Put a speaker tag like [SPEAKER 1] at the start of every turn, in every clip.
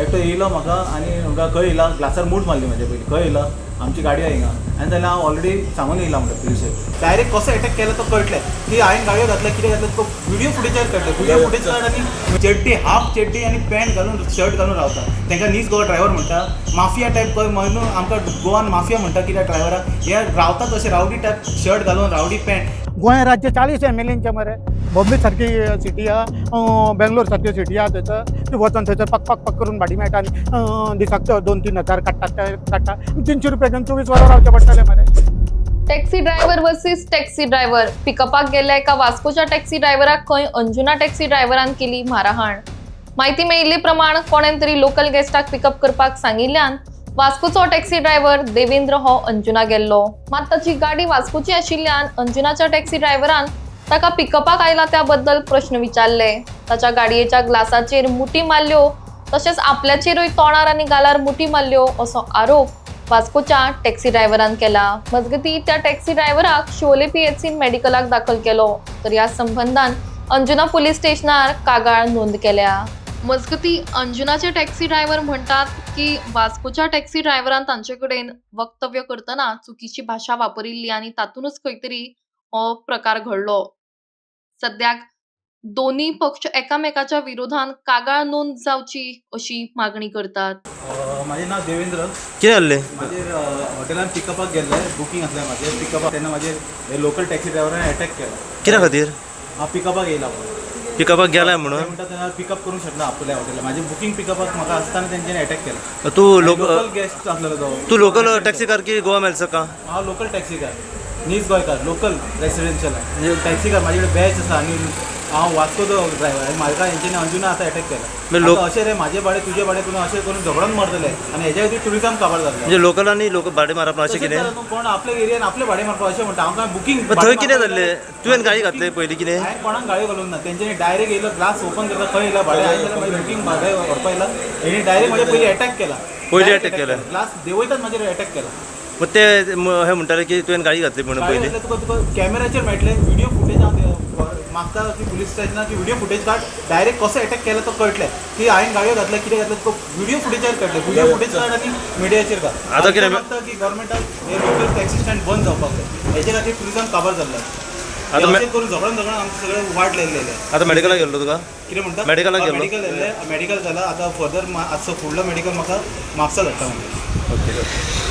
[SPEAKER 1] एकटो येयलो म्हाका आनी खंय येयला ग्लासार मूठ मारली म्हाजे पयलीं खंय येयला आमची गाडी आहे हिंगा आनी जाल्यार हांव ऑलरेडी सांगून येयला म्हणटा पुलिशेक डायरेक्ट कसो अटॅक केला तो कळटलें की हांवें गाडयो घातल्या कितें घातलें तो व्हिडिओ फुटेजार कळटलें व्हिडिओ फुटेज काड आनी चड्डी हाफ चड्डी आनी पॅन्ट घालून शर्ट घालून रावता तांकां नीज गोवा ड्रायव्हर म्हणटा माफिया टायप खंय म्हणून आमकां गोवान माफिया म्हणटा कित्याक ड्रायव्हराक हे रावता तशें रावडी टायप शर्ट घालून रावडी पॅन्ट
[SPEAKER 2] गोंय राज्य 40 MLAंचे मरे बॉम्बे सारकी सिटी आहा बेंगलोर सारक्यो सिटी आहा थंयसर वचून थंयसर पक पक पक करून भाडी मेळटा आनी दिसाक 2-3 हजार काडटा 300 रुपया घेवन 24 वरां रावचें पडटलें मरे.
[SPEAKER 3] Taxi driver versus taxi driver पिकअपाक गेल्ल्या एका वास्कोच्या टॅक्सी ड्रायव्हराक खंय अंजुना टॅक्सी ड्रायव्हरान केली मारहाण. माहिती मेळिल्ले प्रमाण कोणेन तरी लोकल गेस्टाक पिकअप करपाक सांगिल्ल्यान वास्कोचो टॅक्सी ड्रायव्हर देवेंद्र हो अंजुना गेल्लो. मात ताची गाडी वास्कोची आशिल्ल्यान अंजुनाच्या टॅक्सी ड्रायव्हरान ताका पिकअपाक आयला त्या बद्दल प्रश्न विचारले. ताच्या गाडयेच्या ग्लासाचेर मुठी मारल्यो तशेंच आपल्याचेरूय तोंडार आनी गालार मुठी मारल्यो असो आरोप वास्कोच्या टॅक्सी ड्रायव्हरान केला. मजगतीं त्या टॅक्सी ड्रायव्हराक शिवोले PHCन मेडिकलाक दाखल केलो तर ह्या संबंधान अंजुना पुलीस स्टेशनार कागाळ नोंद केल्या. मजगतीं अंजुनाचे टॅक्सी ड्रायव्हर म्हणटात की वास्कोच्या टॅक्सी ड्रायव्हरान तांचे कडेन वक्तव्य करतना चुकीची भाशा वापरिल्ली आनी तातूनच खंय तरी हो प्रकार घडलो. सद्याक दोन्ही पक्ष एकामेकाच्या विरोधान कागाळ नोंद जावची अशी मागणी करतात.
[SPEAKER 1] म्हाजें नांव देवेंद्र
[SPEAKER 4] कितें जाल्लें?
[SPEAKER 1] मागीर हॉटेलान पिकअपाक गेल्ले बुकींग आसलें म्हाजें पिकअपाक तेन्ना मागीर हे लोकल टॅक्सी ड्रायव्हरान अटॅक केलो.
[SPEAKER 4] कित्या खातीर?
[SPEAKER 1] हांव पिकअपाक येयला
[SPEAKER 4] पिकअपाक गेलाय म्हणून
[SPEAKER 1] म्हणटा तेन्ना पिकअप करूंक शकना आपल्या हॉटेलान म्हाजें बुकींग पिकअपाक म्हाका आसताना तेंच्यांनी अटॅक केलो.
[SPEAKER 4] तूं
[SPEAKER 1] लोकल गेस्ट आसलेलो तो
[SPEAKER 4] तू लोकल टॅक्सीकार की गोवा मेलचा का?
[SPEAKER 1] हांव लोकल टॅक्सीकार नीज गोंयकार लोकल रेसिडेन्शियल म्हणजे टॅक्सीकार म्हाजे कडेन बॅच आसा आनी हांव वास्कोचो ड्रायव्हर आनी म्हाका हेंच्यांनी अंजुना आतां अटॅक केला. अशें रे म्हाजे भाडे तुजे भाडे करून अशें करून झगडोन मरतले आनी हेज्या खातीर ट्युरिजम काबार जातले
[SPEAKER 4] म्हणजे लोकलांनी लोक भाडे मारप अशें कितें?
[SPEAKER 1] कोण आपल्या एरियान आपले भाडे मारपा अशें म्हणटा हांव बुकींग
[SPEAKER 4] थंय कितें जाल्लें? तुवें गाडी घातली पयलीं कितें?
[SPEAKER 1] हांवें कोणाक गाडी घालूंक ना तेंच्यांनी डायरेक्ट येयलो ग्लास ओपन करता खंय येयला भाडे हांवें जाल्यार मागीर बुकींग भाडे व्हरपा येयला हेणी डायरेक्ट म्हाजे पयलीं अटॅक केला.
[SPEAKER 4] पयलीं अटॅक केला?
[SPEAKER 1] ग्लास देंवयताच म्हाजेर अटॅक केला.
[SPEAKER 4] मग ते हे म्हणटाले की तुवें गाडी घातली म्हणून पयलीं
[SPEAKER 1] तुका कॅमेराचेर मेळटले व्हिडिओ फुटेज हांव मागता की पुलीस स्टेशनाची व्हिडिओ फुटेज काड डायरेक्ट कसो अटॅक केला तो कळटलें की हांवें गाडयो घातल्या कितें घातलें तो व्हिडिओ फुटेजार कळटलें व्हिडिओ फुटेज काड आनी मिडियाचेर घाल.
[SPEAKER 4] आतां कितें
[SPEAKER 1] मागता की गव्हर्मेंटाक हे लोकल टॅक्सी स्टँड बंद जावपाक जाय हेजे खातीर ट्युरिजम काबार जाल्लें.
[SPEAKER 4] आतां
[SPEAKER 1] करून झगडून आमचे सगळे वाट लायलेले.
[SPEAKER 4] आतां मेडिकलाक गेल्लो तुका?
[SPEAKER 1] कितें म्हणटा
[SPEAKER 4] मेडिकलाक गेल्लो?
[SPEAKER 1] मेडिकल जाल्लें मेडिकल जाला आतां फर्दर आजचो फुडलो मेडिकल म्हाका म्हापसा धाडटा म्हणजे.
[SPEAKER 4] ओके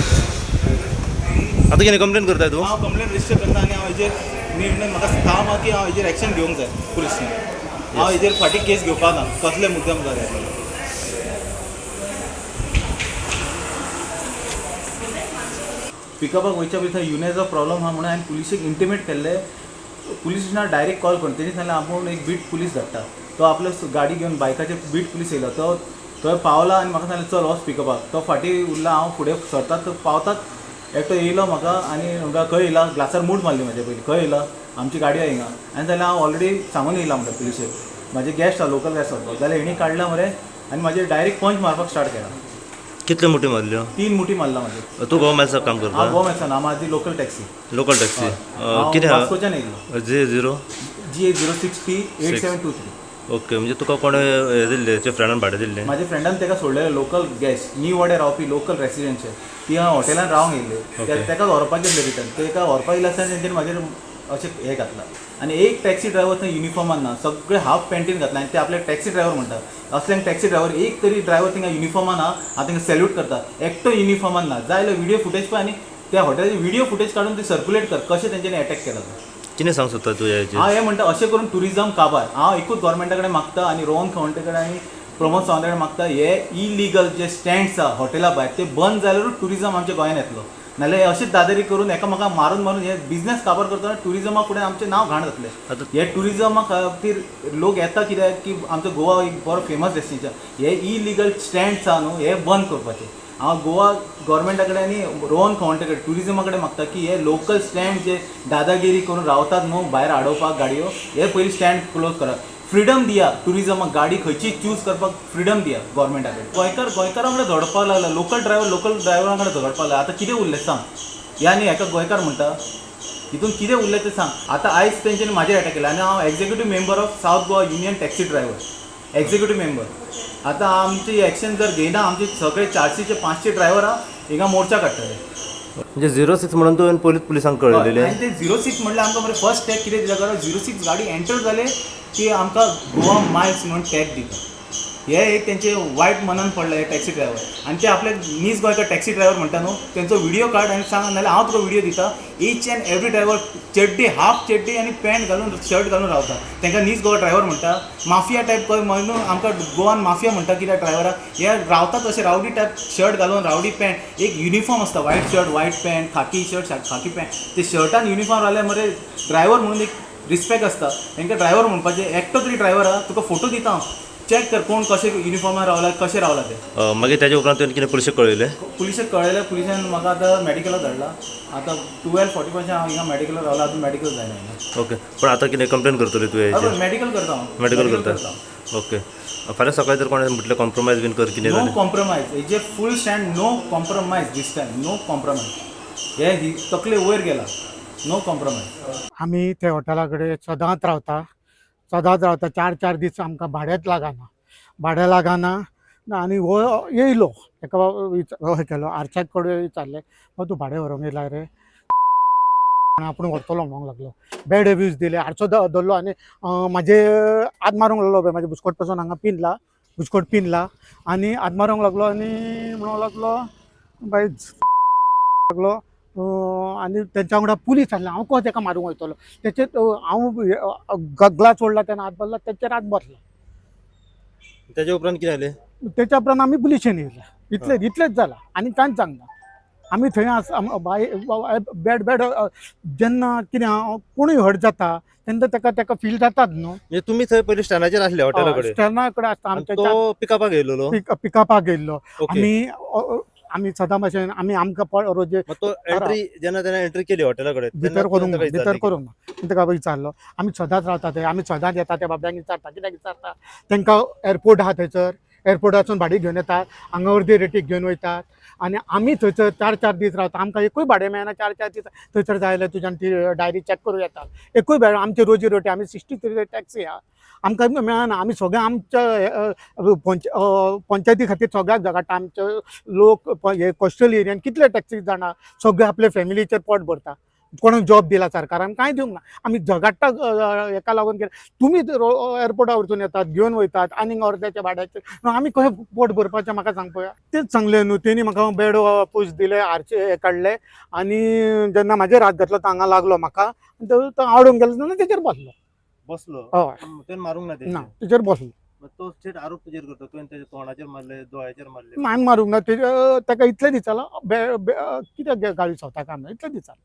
[SPEAKER 4] आतां कितें कंप्लेन करताय तूं?
[SPEAKER 1] हांव कंप्लेन रजिस्टर करता आनी हांव हेजेर निर्णय म्हाका काम आहा की हांव हेजेर एक्शन घेवंक जाय पुलिसांनी. हांव हेजेर फाटीं केस घेवपा ना कसले मुद्दम जाय. पिकअपाक वयच्या पयलीं थंय युनेजो प्रॉब्लम आहा म्हणून हांवें पुलिशेक इंटिमेट केल्ले. पुलीस स्टेशनार डायरेक्ट कॉल करून तेणी सांगलें आपूण एक बीट पुलीस धाडटा. तो आपलो गाडी घेवन बायकाचेर बीट पुलीस येयलो तो थंय पावला आनी म्हाका सांगलें चल वच पिकअपाक. तो फाटीं उरला हांव फुडें सरतात तो पावतात एकटो येयलो म्हाका आनी खंय येयला ग्लासार मूठ मारली म्हाजे पयलीं खंय येयला आमची गाडी आहे हिंगा आनी जाल्यार हांव ऑलरेडी सांगून येयला म्हणटा पुलिशेक म्हाजे गेस्ट आहा लोकल गेस्ट आसा जाल्यार हेणी काडला मरे आनी म्हाजे डायरेक्ट पंच मारपाक स्टार्ट केला.
[SPEAKER 4] कितल्यो मुठी मारल्यो?
[SPEAKER 1] 3 मुठी मारला म्हाजे.
[SPEAKER 4] तूं गोवा मेलचा काम करता?
[SPEAKER 1] हांव गोवा मेलचा ना म्हाजी लोकल टॅक्सी.
[SPEAKER 4] लोकल टॅक्सी कितें
[SPEAKER 1] वास्कोच्यान येयलो
[SPEAKER 4] G0
[SPEAKER 1] G060 8723.
[SPEAKER 4] ओके म्हणजे तुका कोण हे दिल्लें तुज्या फ्रेंडान भाडें दिल्लें?
[SPEAKER 1] म्हाज्या फ्रेंडान ताका सोडलेलें लोकल गेस्ट नी वडे रावपी लोकल रेसिडेन्शियल ती हांव हॉटेलान रावंक येयल्ली ताका व्हरपाक गेल्ले रिटर्न ताका व्हरपाक येयला आसतना तेंच्यांनी म्हाजेर अशें हें घातलां आनी एक टॅक्सी ड्रायव्हर थंय युनिफॉर्मान ना सगळे हाफ पॅन्टीन घातला आनी ते आपल्याक टॅक्सी ड्रायव्हर म्हणटात. असल्यांक टॅक्सी ड्रायव्हर एक तरी ड्रायव्हर थिंगा युनिफॉर्मान आहा हांव तांकां सॅल्यूट करता. एकटो युनिफॉर्मान ना जाय जाल्यार व्हिडिओ फुटेज पळय आनी त्या हॉटेलाची व्हिडिओ फुटेज काडून ती सर्क्युलेट कर कशें तेंच्यांनी अटॅक केला तो.
[SPEAKER 4] कितें सांग सोदता तूं हेजेर?
[SPEAKER 1] हांव हें म्हणटा अशें करून ट्युरिजम काबार हांव एकूच गव्हर्मेंटा कडेन मागता आनी रोहन खंवटे कडेन आनी प्रमोद सावंत कडेन मागता हे इलिगल जे स्टँड्स आहा हॉटेला भायर ते बंद जाल्यारूच ट्युरिजम आमच्या गोंयांत येतलो. नाजाल्यार अशीच दादारी करून एकामेकाक मारून मारून हे बिझनेस काबार करतना ट्युरिजमा फुडें आमचें नांव घाण जातलें. हे ट्युरिजमा खातीर लोक येता कित्याक की आमचो गोवा एक बरो फेमस डेस्टिनेशन हे इलिगल स्टँड्स आहा न्हू हे बंद करपाचें. हांव गोवा गव्हर्मेंटा कडेन आनी रोहन खंवटे कडेन ट्युरिजमा कडेन मागता की हे लोकल स्टँड जे दादागिरी करून रावतात न्हू भायर हाडोवपाक गाडयो हे पयलीं स्टँड क्लोज करात. फ्रिडम दिया ट्युरिजमाक गाडी खंयची चूज करपाक फ्रिडम दिया गव्हर्मेंटा कडेन. गोंयकारां कडेन झगडपाक लागला लोकल ड्रायव्हरा कडेन झगडपाक लागला. आतां कितें उरलें सांग ह्या आनी हेका गोंयकार म्हणटा हितून कितें उरलें तें सांग. आतां आयज तेंच्यांनी म्हाजेर अटॅक केला आनी हांव executive member of south Goa union taxi driver executive member आतां आमची एक्शन जर घेयना आमचे सगळे 400-500 ड्रायव्हर हिंगा मोर्चा काडटले.
[SPEAKER 4] म्हणजे 06 म्हणून तुवें पुलिसांक कळयलेलें.
[SPEAKER 1] आनी ते 06 म्हणल्यार आमकां मरे फर्स्ट टॅग कितें दिता कारण 06 गाडी एंटर जाले की आमकां गोवा मायल्स म्हणून टॅग दिता. हे एक तेंचे वायट मनान पडलें हे टॅक्सी ड्रायव्हर आनी ते आपले नीज गोंयकार टॅक्सी ड्रायव्हर म्हणटा न्हू तेंचो व्हिडिओ काड आनी सांग नाल्यार हांव तुका व्हिडिओ दिता. ईच अँड एवरी ड्रायव्हर चड्डी हाफ चड्डी आनी पॅन्ट घालून शर्ट घालून रावता. तांकां नीज गोवा ड्रायव्हर म्हणटा. माफिया टायप म्हणून आमकां गोवान माफिया म्हणटा कित्याक ड्रायव्हराक हे रावतात अशें रावडी टायप शर्ट घालून रावडी पॅन्ट एक युनिफॉर्म आसता व्हायट शर्ट व्हायट पॅन्ट खाकी शर्ट खाकी पॅन्ट ते शर्टान युनिफॉर्म रावल्यार मरे ड्रायव्हर म्हणून एक रिस्पेक्ट आसता. तांकां ड्रायव्हर म्हणपाचें एकटो तरी ड्रायव्हर आहा तुका फोटो दिता हांव चॅक कर कोण कशें युनिफॉर्मान रावला कशें रावला ते.
[SPEAKER 4] मागीर तेज्या उपरांत तुवें कितें पुलिशेक कळयलें.
[SPEAKER 1] पुलिशेक कळयलें पुलिसान म्हाका आतां मेडिकलाक धाडला. आतां 12:45 हांव हिंगा मेडिकलाक रावला अजून मेडिकल जायना हिंगा.
[SPEAKER 4] ओके पण आतां कितें कंप्लेन करतले तुवें हेजेर.
[SPEAKER 1] मेडिकल करता हांव
[SPEAKER 4] मेडिकल करता. ओके फाल्यां सकाळीं जर कोणें म्हटलें कॉम्प्रोमायज बीन कर कितें
[SPEAKER 1] नो
[SPEAKER 4] जालें.
[SPEAKER 1] कॉम्प्रोमायज हेजे फूल स्टँड नो कॉम्प्रोमायज दीस टायम नो कॉम्प्रोमायज हे तकले वयर गेला नो कॉम्प्रोमायज.
[SPEAKER 2] आमी त्या हॉटेला कडेन सदांच रावता 4 दीस आमकां भाड्याच लागना आनी हो येयलो ताका हे केलो आरशाक कडेन विचारलें तूं भाडें व्हरूंक येयला रे आपूण व्हरतलो म्हणूंक लागलो. बॅड रिव्यूज दिले आरसो धरलो आनी म्हाजे हात मारूंक लागलो पळय म्हाजे बुसकोट पासून हांगा बुसकोट पिनला आनी हात मारूंक लागलो आनी म्हणूंक लागलो बाय लागलो आनी तेंच्या वांगडा पुलीस हाडला. हांव कसो ताका मारूंक वयतलो तेचे हांव ग्लास ओडला तेन्ना हात भरला तेचेर हात भरला.
[SPEAKER 4] तेज्या उपरांत कितें जालें.
[SPEAKER 2] तेच्या उपरांत आमी पुलिशेन येयले इतलेंच जाला आनी कांयच सांगना. आमी थंय बॅड जेन्ना कितें कोणूय हर्ट जाता तेन्ना ताका फील जातात न्हू.
[SPEAKER 4] म्हणजे तुमी थंय पयलीं स्टँडाचेर आसले हॉटेला कडेन.
[SPEAKER 2] स्टँडा कडेन आसता
[SPEAKER 4] आनी
[SPEAKER 2] आमच्या
[SPEAKER 4] तो पिकअपाक येयलो.
[SPEAKER 2] पिकअपाक गेल्लो.
[SPEAKER 4] ओके.
[SPEAKER 2] आमी सदां भशेन आमकां रोजे
[SPEAKER 4] तो एंट्री जेन्ना तेणें एंट्री केली हॉटेला कडेन
[SPEAKER 2] भितर करूंक ना ताका विचारलो. आमी सदांच रावता थंय आमी सदांच येता त्या बाबड्यांक विचारता कित्याक विचारता तांकां एअरपोर्ट आहा थंयसर एअरपोर्टासून भाडी घेवन येतात हांगा अर्दे रेटीक घेवन वयतात आनी आमी थंयसर 4 दीस रावता. आमकां एकूय भाडें मेळना 4 दीस थंयसर जाय जाल्यार तुज्यान ती डायरी चॅक करूं येता. एकूय भाडें आमची रोजी रोटी आमी 63 टॅक्सी आहा आमकां मेळना. आमी सगळे आमच्या पंचायती खातीर सगळ्याक झगडटा. आमचे लोक हे कोस्टल एरियान कितले टॅक्सी जाणा सगळे आपले फॅमिलीचेर पोट भरता. कोणाक जॉब दिला सरकारान कांय दिवंक ना. आमी झगडटा हेका लागून तुमी एअरपोर्टा वरसून येतात घेवन वयतात आनीक अर्द्याच्या भाड्याचे आमी खंय पोट भरपाचें म्हाका सांग पळोवया. तेच सांगलें न्हू तेणी म्हाका बॅड पूस दिले आरचे हे काडले आनी जेन्ना म्हाजेर हात घातलो तो हांगा लागलो म्हाका तो आवडूंक गेलो तेन्ना तेचेर
[SPEAKER 4] बसलो.
[SPEAKER 2] हय
[SPEAKER 4] तुवें मारूंक ना
[SPEAKER 2] ना तेचेर बसलो.
[SPEAKER 4] तो स्टेट आरोप तुजेर करता तुवें तेच्या तोंडाचेर मारले दोळ्याचेर मारले.
[SPEAKER 2] हांवें मारूंक ना ताका इतलें दिसलो कित्याक गाडी चलता काय ना इतलें दिसलो.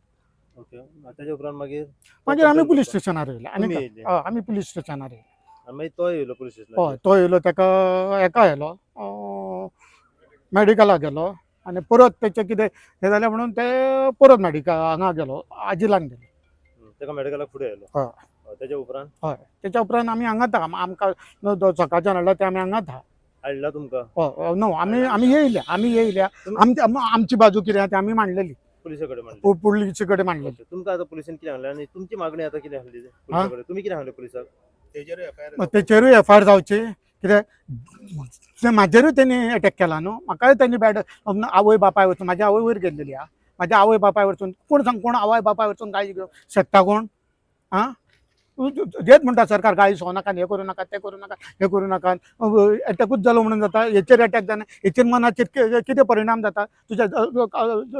[SPEAKER 4] ओके तेच्या उपरांत
[SPEAKER 2] मागीर आमी पुलीस स्टेशनार येयले
[SPEAKER 4] तुमी
[SPEAKER 2] आनी
[SPEAKER 4] येयले?
[SPEAKER 2] आमी पुलीस स्टेशनार येयले.
[SPEAKER 4] मागीर तो येयलो पुलीस
[SPEAKER 2] हय
[SPEAKER 4] स्टेशनार.
[SPEAKER 2] तो येयलो ताका हेका येयलो मेडिकलाक गेलो आनी परत तेचें कितें हें जालें म्हणून ते परत मेडिकल हांगा गेलो आजिलान गेलो.
[SPEAKER 4] तेका मेडिकलाक फुडें येयलो.
[SPEAKER 2] हय
[SPEAKER 4] तेच्या उपरांत
[SPEAKER 2] हय तेच्या उपरांत आमी हांगाच आहा आमकां सकाळच्यान हाडला ते आमी हांगाच आहा.
[SPEAKER 4] हाडला तुमकां
[SPEAKER 2] हय न्हू आमी येयल्या आमची बाजू कितें आहा ती आमी मांडलेली
[SPEAKER 4] पुलिसा कडेन मारले.
[SPEAKER 2] पुलिशे कडेन मांडलेली.
[SPEAKER 4] तुमकां आतां पुलिसांनी कितें सांगलें आनी तुमची मागणी आतां कितें आसली पुलिसा कडेन तुमी कितें सांगलें पुलिसाक.
[SPEAKER 2] तेचेरूय एफआयआर जावची कित्याक ते म्हाजेरूय तेणी अटॅक केला न्हू म्हाकाय तेणी बॅड आवय बापाय वचून म्हाज्या आवय वयर गेल्लेली आहा म्हाज्या आवय बापाय वचून कोण आवय बापाय वचून गाळी घेवंक शकता कोण आं जेच म्हणटा सरकार गाळी सो नाका हे करूं नाका ते करूं नाका हे करूं नाका अटॅकूच जालो म्हणून जाता हेचेर अटॅक जाना हेचेर मनाचेर कितें परिणाम जाता तुज्या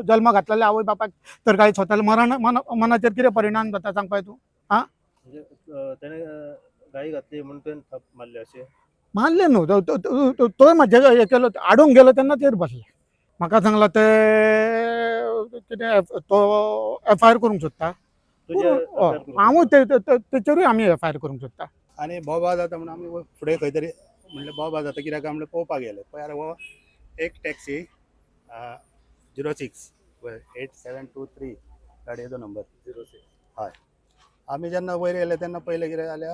[SPEAKER 2] जल्म घातलेल्या आवय बापायक तर गाळी सोदताले मनाचेर कितें परिणाम जाता सांग पळय तूं आं
[SPEAKER 4] तेणें गाळी घातली म्हणून तुवें थप मारले अशें
[SPEAKER 2] मारले न्हू तो म्हाजे हे केलो आडूंक गेलो तेन्ना तेर बसले म्हाका सांगला ते कितें तो एफआयआर करूंक सोदता हांवूय तेचेरूय आमी एफआयआर करूंक सोदता.
[SPEAKER 5] आनी बोबा जाता म्हणून आमी फुडें खंय तरी म्हणलें बोबा जाता कित्याक म्हणलें पळोवपाक गेले पळय हो एक टॅक्सी 06 8723 गाडयेचो नंबर 06 हय. आमी जेन्ना वयर येयले तेन्ना पयलें कितें जालें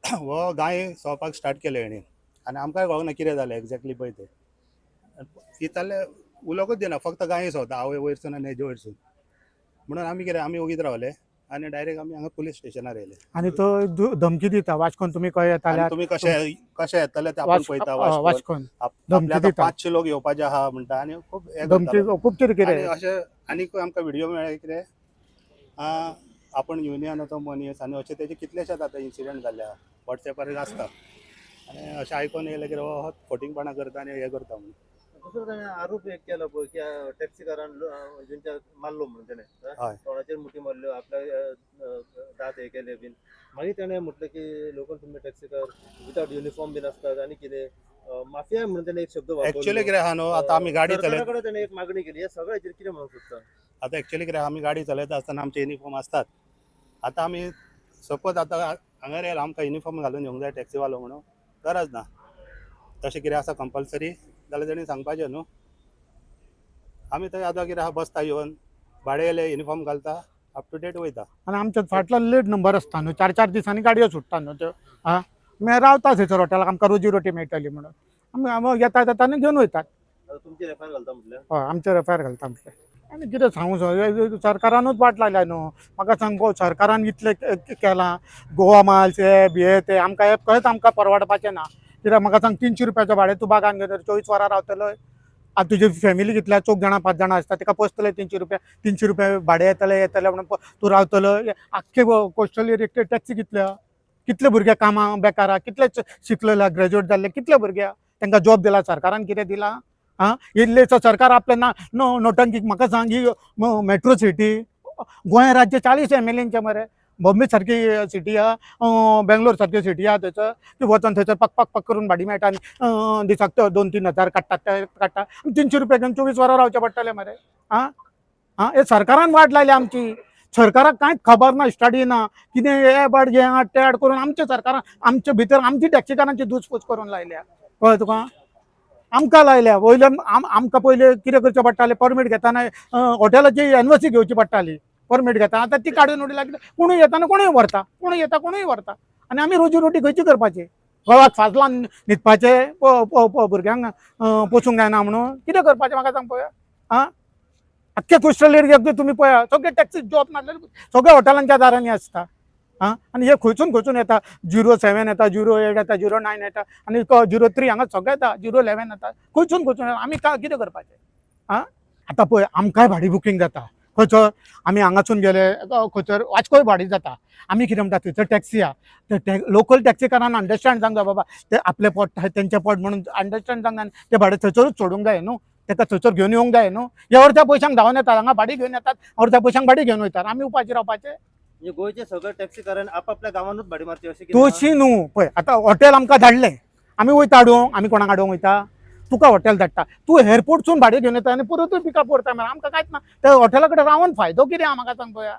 [SPEAKER 5] हो गाय सोंपपाक स्टार्ट केलें हेणी आनी आमकांय कळना कितें जालें एक्झॅक्टली पळय तें इताले उलोवूच दिना फक्त गाय सोंवता आवय वयरसून आनी हेजे वयरसून म्हणून आमी कितें आमी ओगीच रावले आणि डायरेक्ट आम्ही हांगा पुलीस स्टेशनार येयले.
[SPEAKER 2] आणि तो धमकी दिता वाचकोन तुम्ही खंय येताले
[SPEAKER 5] आणि तुम्ही कशे येतले ते आपण पळयता
[SPEAKER 2] वाचकोन धमकी
[SPEAKER 5] आपल्या
[SPEAKER 2] दिता.
[SPEAKER 5] 500 लोक येवपाचे आहा म्हणटा आणि खूप हे
[SPEAKER 2] धमकी
[SPEAKER 5] करतालो.
[SPEAKER 2] खूप कितें
[SPEAKER 5] आणि
[SPEAKER 2] कितें
[SPEAKER 5] अशें आनीक आमकां व्हिडिओ मेळ्ळे कितें आपण युनियनाचो मनीस आणि अशें तेजे कितलेशेच आतां इन्सिडंट जाल्ल्या वॉट्सॅपार आसता आणि अशें आयकोन येयलें की हो खोटींगपणां करता आणि हे करता म्हणून.
[SPEAKER 6] दुसरो ताणें आरोप एक केला पळय की टॅक्सीकारान जेंच्या मारलो म्हणून
[SPEAKER 5] हय.
[SPEAKER 6] ताणें तोंडाचेर मुठी मारल्यो आपल्या दात हे केले बीन मागीर ताणें म्हटलें की लोकल तुमी टॅक्सीकार विदाउट युनिफॉर्म बीन आसतात आनी कितें माफिया म्हणून ताणें एक शब्द
[SPEAKER 5] एक्चुअली कितें आहा न्हू आतां आमी गाडी चलयता
[SPEAKER 6] सरकारा कडेन ताणें एक मागणी केली हे सगळ्याचेर कितें म्हणूंक सोदता.
[SPEAKER 5] आतां एक्चुअली कितें आमी गाडी चलयता आसतना आमचे युनिफॉर्म आसतात. आतां आमी सपोज आतां हांगा येयला आमकां युनिफॉर्म घालून येवंक जाय टॅक्सीवालो म्हणून गरज ना. तशें कितें आसा कंपल्सरी जाल्यार तेणी सांगपाचें न्हू. आमी थंय आतां कितें आहा बसता येवन भाडे येयले युनिफॉर्म घालता अप टू डेट वयता.
[SPEAKER 2] आणि आमच्या फाटलो लेट नंबर आसता न्हू 4-4 दिसांनी गाडयो सुट्टा न्हू त्यो मागीर रावता थंयसर हॉटेलाक आमकां रोजी रोटी मेळटली म्हणून आमी येता आनी घेवन वयतात.
[SPEAKER 6] आतां तुमचेर एफआयआर घालता म्हटल्यार
[SPEAKER 2] हय आमचेर एफआयआर घालता म्हटलें. आनी कितें सांगू सरकारानूच वाट लायल्या न्हू. म्हाका सांग गो सरकारान इतलें केलां गोवा माल्स हे ते आमकां खंयच आमकां परवडपाचें ना. कित्याक म्हाका सांग 300 रुपयाचो भाडें तूं बागान घेवन 24 वरां रावतलो. आतां तुजी फॅमिली कितल्या 4 जाणां 5 जाणां आसता ताका पोसतले 300 रुपया भाडें येतले म्हणून तूं रावतलो. आख्खे कोस्टल एरियेक टॅक्सी कितले भुरगे कामां बेकारा कितले शिकलेले ग्रॅज्युएट जाल्ले कितले भुरगे तांकां जॉब दिला सरकारान कितें दिला. इल्लेसो सरकार आपल्या नोटंकीक म्हाका सांग ही मेट्रो सिटी गोंय राज्य 40 MLAंचे मरे. बॉम्बे सारकी सिटी आहा बेंगलोर सारकी सिटी आहा थंयसर ती वचोन थंयसर पक करून भाडी मेळटा आनी दिसाक 2-3 हजार काडटा 300 रुपया घेवन 24 वरां रावचें पडटलें मरे. हे सरकारान वाट लायली आमची. सरकाराक कांयच खबर ना स्टडी ना कितें हे बड घे हाड ते हाड करून आमच्या सरकारान आमच्या भितर आमची टॅक्सीकारांची दुसपूस करून लायल्या. कळ्ळें तुका आमकां लायल्या वयल्यान आमकां पयलीं कितें करचें पडटालें परमीट घेताना हॉटेलाची NOC घेवची पडटाली परमीट घेता. आतां ती काडून उडयल्या कित्याक कोणूय येताना कोणूय व्हरता कोणूय येता कोणूय व्हरता आनी आमी रोजी रोटी खंयची करपाची. घराक फाजलान न्हिदपाचें भुरग्यांक पोसूंक जायना म्हणून कितें करपाचें म्हाका सांग पळया. आख्खे कोस्टल एरियाक तुमी पळया सगळे टॅक्सी जॉब नासले सगळ्या हॉटेलांच्या दारांनी आसता. आनी हे खंयसून येता 07 येता 08 येता 09 येता आनी 03 हांगा सगळे येता 011 येता खंयसून येता. आमी कितें करपाचें. आतां पळय आमकांय भाडी बुकींग जाता खंयसर आमी हांगासून गेले खंयसर वास्कोय भाडी जाता. आमी कितें म्हणटा थंयसर टॅक्सी आहा ते लोकल टॅक्सीकारान अंडरस्टँड जावंक जाय बाबा ते आपले पोट तेंचे पोट म्हणून अंडरस्टँड जावंक जाय. ते भाडें थंयसरूच सोडूंक जाय न्हू. ताका थंयसर घेवन येवंक जाय न्हू. हे अर्ध्या पयशांक धांवन येतात हांगा भाडी घेवन येतात अर्ध्या पयशांक भाडी घेवन वयतात. आमी उपाशी रावपाचें.
[SPEAKER 6] म्हणजे गोंयचे सगळे टॅक्सीकारान आपापल्या गांवांनूच भाडी मारची अशें कितें
[SPEAKER 2] तशी न्हू पळय आतां हॉटेल आमकां धाडलें आमी वयता हाडूंक आमी कोणाक हाडूंक वयता तुका हॉटेल धाडटा तूं एअरपोर्टसून भाडी घेवन येता आनी परतूय पिकअप करता म्हळ्यार आमकां कांयच ना. त्या हॉटेला कडेन रावन फायदो कितें आहा म्हाका सांग पळया.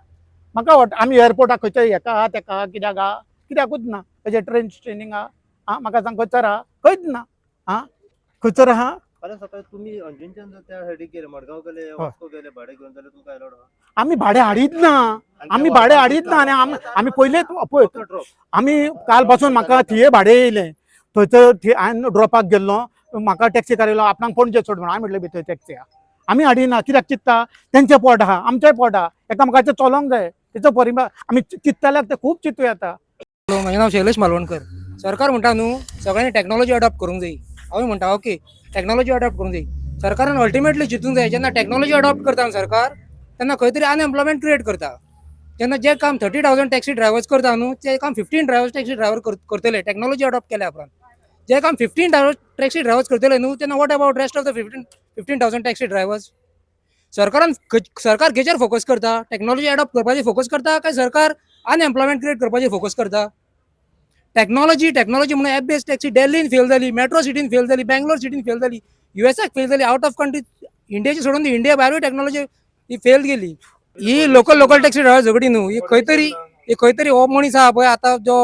[SPEAKER 2] म्हाका आमी एअरपोर्टाक खंयच्या हेका आहा तेका आहा कित्याक आहा कित्याकूच ना. तेजे ट्रेनिंग आहा म्हाका सांग खंयसर आहा खंयच ना. खंयसर आहा
[SPEAKER 6] फाल्यां सकाळी तुमी अंजुनच्यान त्या सायडीक गेले मडगांव गेले वास्को गेले भाडे घेवन जाल्यार तुमकां आयलो
[SPEAKER 2] आमी भाडें हाडीत ना. आमी भाडें हाडीत ना आनी आमी पयलेच पळय
[SPEAKER 6] ड्रॉप
[SPEAKER 2] आमी काल पासून म्हाका थिये भाडें येयलें थंयसर हांवें ड्रॉपाक गेल्लो म्हाका टॅक्सी काडलो आपणाक पणजे सोड म्हणून हांवें म्हटलें भितर टॅक्सी आहा आमी हाडिना कित्याक चिंतता तेंचें पोट आहा आमचेंय पोट आहा एकामेकाचें चलोंक जाय तेचो परिणाम आमी चिंतताल्याक ते खूब चिंतू येता.
[SPEAKER 7] म्हजें नांव शैलेश मालवणकर. सरकार म्हणटा न्हू सगळ्यांनी टॅक्नॉलॉजी अडॉप्ट करूंक जाय. हांव म्हणटा ओके टॅक्नॉलॉजी अडॉप्ट करूंक जाय. सरकारान अल्टिमेटली चिंतूंक जाय जेन्ना टॅक्नॉलॉजी अडॉप्ट करता सरकार तेन्ना खंय तरी अनएम्प्लॉयमेंट क्रिएट करता. जेन्ना जे काम 30,000 टॅक्सी ड्रायव्हर्स करता न्हू ते काम 15 टॅक्सी ड्रायव्हर करतले टॅक्नॉलॉजी अडॉप्ट केल्या उपरांत. जे काम 15 टॅक्सी ड्रायव्हर्स करतले न्हू तेन्ना what about rest of the 15,000 taxi drivers. सरकार खंयचेर फोकस करता टॅक्नॉलॉजी अडॉप्ट करपाचेर फोकस करता काय सरकार अनएम्प्लॉयमेंट क्रिएट करपाचेर फोकस करता. टॅक्नॉलॉजी म्हणून ॲप बेस्ड टॅक्सी दिल्लीन फेल जाली मेट्रो सिटीन फेल जाली बेंगलोर सिटीन फेल जाली USAक फेल जाली आउट ऑफ कंट्री इंडियाची सोडून दी इंडिया भायरूय टॅक्नॉलॉजी ही फेल गेली. ही लोकल टॅक्सी ड्रायव्हर झगडी न्हू ही खंय तरी हो मनीस आहा पळय आतां जो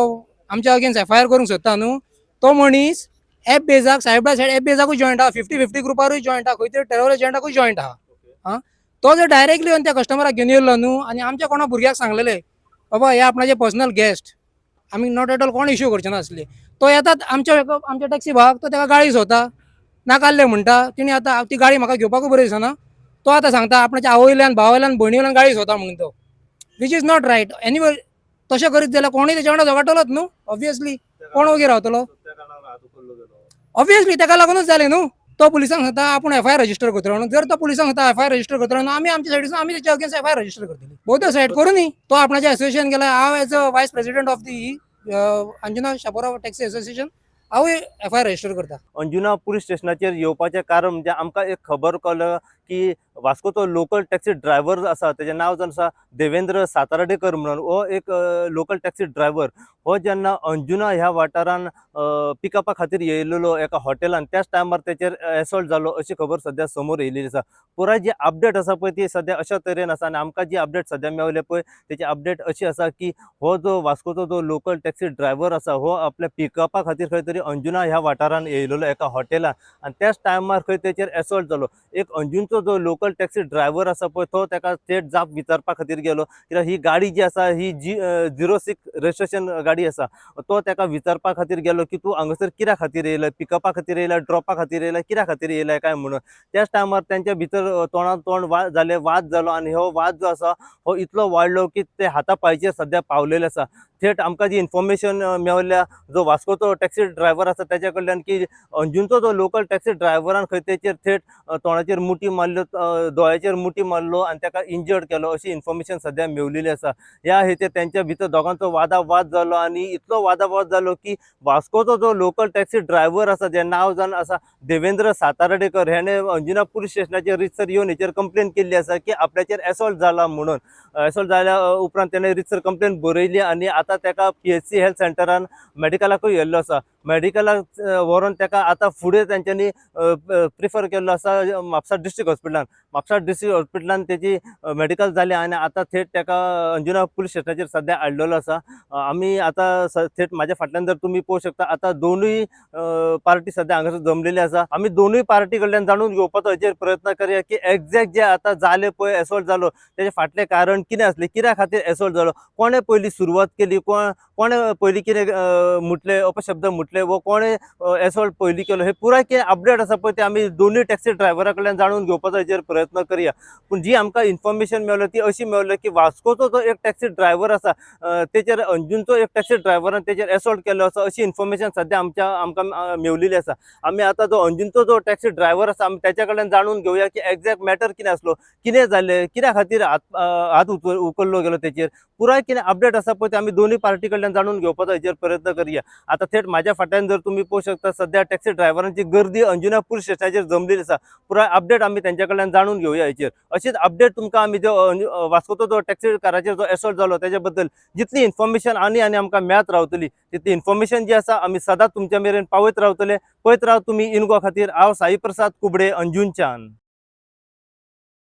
[SPEAKER 7] आमच्या अगेन्स्ट FIR करूंक सोदता न्हू तो मनीस ॲप बेजाक सायड बाय सायड ॲप बेजाकूय जॉयंट आहा 50-50 ग्रुपारूय जॉयंट आहा खंय तरी टेरर एजंटाकूय जॉयंट आहा. तो जर डायरेक्टली येवन त्या कस्टमराक घेवन येयल्लो न्हू आनी आमच्या कोणा भुरग्याक सांगलेले बाबा हे आपणाचे पर्सनल गेस्ट आमी नॉट एट ऑल कोण इश्यू करचे नासले. तो येतात आमच्या टॅक्सी भाग तो ताका गाळी सोता नाकाल्ले म्हणटा तिणी आतां ती गाडी म्हाका घेवपाकूय बरी दिसना. तो आतां सांगता आपणाच्या आवयल्यान भावयल्यान भयणी वयल्यान गाडी सोता म्हणून तो which is not right. Anyway तशें करीत जाल्यार कोणूय तेच्या वांगडा झगडटलोच न्हू. ऑब्वियसली कोण वगैरे रावतलो.
[SPEAKER 6] त्या कारणान हात उखल्लो गेलो.
[SPEAKER 7] ऑब्वियसली ताका लागूनच जालें न्हू. तो पुलिसांक सांगता आपूण एफआयआर रजिस्टर करतलो म्हणून. जर तो पुलिसांक सांगता एफआयआर रजिस्टर करतलो म्हणून आमी आमच्या सायडीसून आमी तेच्या अगेन्स्ट एफआयआर रजिस्टर करतली. बोथ सायड करूं न्ही. तो आपणाचें एसोसिएशन केला. हांव एज अ वायस president of the Anjuna Chapora taxi association हांव एफआयआर रजिस्टर करता.
[SPEAKER 6] अंजुना पुलीस स्टेशनाचेर येवपाचें कारण म्हणजे आमकां एक खबर कळ्ळी की वास्कोचो लोकल टॅक्सी ड्रायव्हर आसा तेजें नांव जावन आसा देवेंद्र सातार्डेकर म्हणून. हो एक लोकल टॅक्सी ड्रायव्हर हो जेन्ना अंजुना ह्या वाठारान पिकअपा खातीर येयलेलो एका हॉटेलान त्याच टायमार तेचेर एसॉल्ट जालो अशी खबर सद्या समोर येयलेली आसा. पुराय जी अपडेट आसा पळय ती सद्या अशा तरेन आसा आनी आमकां जी अपडेट सद्या मेवले पळय तेची अपडेट अशी आसा की हो जो वास्कोचो जो लोकल टॅक्सी ड्रायव्हर आसा हो आपल्या पिकअपा खातीर खंय तरी अंजुना ह्या वाठारान येयलेलो एका हॉटेलान आनी त्याच टायमार खंय तेचेर एसॉल्ट जालो. एक अंजुनचो जो लोकल टॅक्सी ड्रायव्हर आसा पळय तो ताका थेट जाप विचारपा खातीर गेलो. कित्याक ही गाडी जी आसा ही G06 रजिस्ट्रेशन गाडी आसा. तो ताका विचारपा खातीर गेलो की तूं हांगासर कित्या खातीर येयला, पिकअपा खातीर येयला, ड्रॉपा खातीर येयला, कित्या खातीर येयला काय म्हणून. त्याच टायमार तांच्या भितर तोंडान तोंड वाद जालो आनी हो वाद जो आसा हो इतलो वाडलो की ते हातापायचेर सद्या पावलेले आसा. थेट आमकां जी इन्फॉर्मेशन मेवल्या जो वास्कोचो टॅक्सी ड्रायव्हर आसा तेच्या कडल्यान की अंजुनचो जो लोकल टॅक्सी ड्रायव्हरान खंय तेचेर थेट तोंडाचेर मुठी मारल्यो, दोळ्याचेर मुठी मारलो आनी ताका इंजर्ड केलो अशी इन्फॉर्मेशन सद्या मेवलेली आसा. ह्या हेचेर तेंच्या भितर दोगांचो वादावाद जालो आनी इतलो वादावाद जालो की वास्कोचो जो लोकल टॅक्सी ड्रायव्हर आसा जें नांव जावन आसा देवेंद्र सातार्डेकर हेणे अंजुना पुलीस स्टेशनाचेर रितसर येवन हेचेर कंप्लेन केल्ली आसा की आपल्याचेर एसॉल्ट जाला म्हणून. एसॉल्ट जाल्या उपरांत तेणें रितसर कंप्लेन बरयली आनी आतां ताका PHC हेल्थ सेंटरान मेडिकलाकूय व्हेल्लो आसा. मेडिकलाक व्हरोन ताका आतां फुडें तेंच्यांनी प्रिफर केल्लो आसा म्हापसा डिस्ट्रिक्ट हॉस्पिटलान. म्हापसा डिस्ट्रिक्ट हॉस्पिटलान तेची मेडिकल जाली आनी आतां थेट ताका अंजुना पुलीस स्टेशनाचेर सद्या हाडलेलो आसा. आमी आतां थेट म्हाज्या फाटल्यान जर तुमी पळोवंक शकता आतां दोनूय पार्टी सद्या हांगासर जमलेली आसा. आमी दोनूय पार्टी कडल्यान जाणून घेवपाचो हेचेर प्रयत्न करया की एक्झॅक्ट जे आतां जालें पळय एसॉल्ट जालो तेजें फाटलें कारण कितें आसलें, कित्या खातीर एसॉल्ट जालो, कोणें पयलीं सुरवात केली, कोणें पयलीं कितें म्हटलें, अपशब्द म्हटले वो कोणें एसॉल्ट पयलीं केलो, हे पुराय कितें अपडेट आसा पळय ते आमी दोनूय टॅक्सी ड्रायव्हरा कडल्यान जाणून घेवपाचो हेचेर प्रयत्न करया. पूण जी आमकां इन्फॉर्मेशन मेवल्या ती अशी मेवल्या की वास्कोचो जो एक टॅक्सी ड्रायव्हर आसा तेचेर अंजुनचो एक टॅक्सी ड्रायव्हरान तेचेर एसॉल्ट केल्लो आसा अशी इन्फॉर्मेशन सद्या आमकां मेवलेली आसा. आमी आतां जो अंजुनचो जो टॅक्सी ड्रायव्हर आसा आमी तेच्या कडल्यान जाणून घेवया की एक्झॅक्ट मॅटर कितें आसलो, कितें जालें, कित्या खातीर हात उखल्लो गेलो तेचेर. पुराय कितें अपडेट आसा पळय ते आमी दोनूय पार्टी कडल्यान जाणून घेवपाचो हेचेर प्रयत्न करया. आतां थेट म्हाज्या फाटल्यान जर तुमी पळोवंक शकता सद्या टॅक्सी ड्रायव्हरांची गर्दी अंजुना पुलीस स्टेशनाचेर जमलेली आसा. पुराय अपडेट आमी तेंच्या कडल्यान जाणून घेवया हेचेर. अशीच अपडेट तुमकां आमी जो वास्कोचो जो टॅक्सी काराचेर जो एसॉल्ट जालो तेच्या बद्दल जितली इन्फॉर्मेशन आनी आमकां मेळत रावतली तितली इन्फॉर्मेशन जी आसा आमी सदांच तुमच्या मेरेन पावयत रावतले. पळयत राव तुमी इन गोवा खातीर. हांव साई प्रसाद कुबडे अंजुनच्यान.